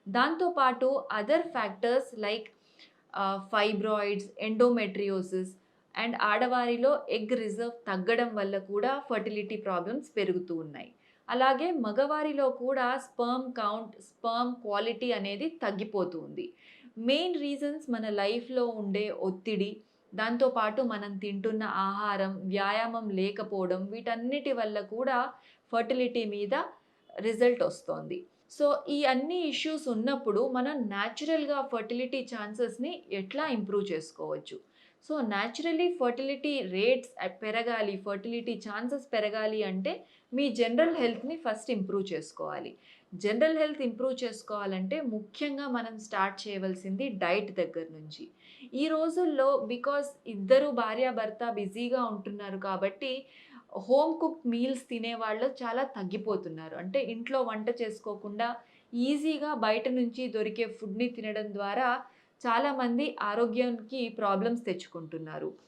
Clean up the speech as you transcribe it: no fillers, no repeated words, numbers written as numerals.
దాంతో పాటు other factors like fibroids, endometriosis and ఆడవారిలో ఎగ్ రిజర్వ్ తగ్గడం వల్ల కూడా ఫర్టిలిటీ ప్రాబ్లమ్స్ పెరుగుతూ ఉన్నాయి. అలాగే మగవారిలో కూడా స్పెర్మ్ కౌంట్, స్పెర్మ్ క్వాలిటీ అనేది తగ్గిపోతూ ఉంది. మెయిన్ రీజన్స్ మన లైఫ్‌లో ఉండే ఒత్తిడి, దాంతో పాటు మనం తింటున్న ఆహారం, వ్యాయామం లేకపోవడం వీటన్నిటి వల్ల కూడా ఫర్టిలిటీ మీద రిజల్ట్ ఒస్తోంది. సో, ఈ అన్ని ఇష్యూస్ ఉన్నప్పుడు మనం న్యాచురల్‌గా ఫర్టిలిటీ ఛాన్సెస్‌ని ఎట్లా ఇంప్రూవ్ చేసుకోవచ్చు? సో, న్యాచురల్లీ ఫర్టిలిటీ రేట్స్ పెరగాలి, ఫర్టిలిటీ ఛాన్సెస్ పెరగాలి అంటే మీ జనరల్ హెల్త్‌ని ఫస్ట్ ఇంప్రూవ్ చేసుకోవాలి. జనరల్ హెల్త్ ఇంప్రూవ్ చేసుకోవాలంటే ముఖ్యంగా మనం స్టార్ట్ చేయవలసింది డైట్ దగ్గర నుంచి. ఈ రోజుల్లో బికాజ్ ఇద్దరు భార్యాభర్త బిజీగా ఉంటున్నారు కాబట్టి హోమ్ కుక్డ్ మీల్స్ తినేవాళ్ళు చాలా తగ్గిపోతున్నారు. అంటే ఇంట్లో వంట చేసుకోకుండా ఈజీగా బయట నుంచి దొరికే ఫుడ్‌ని తినడం ద్వారా చాలామంది ఆరోగ్యానికి ప్రాబ్లమ్స్ తెచ్చుకుంటున్నారు.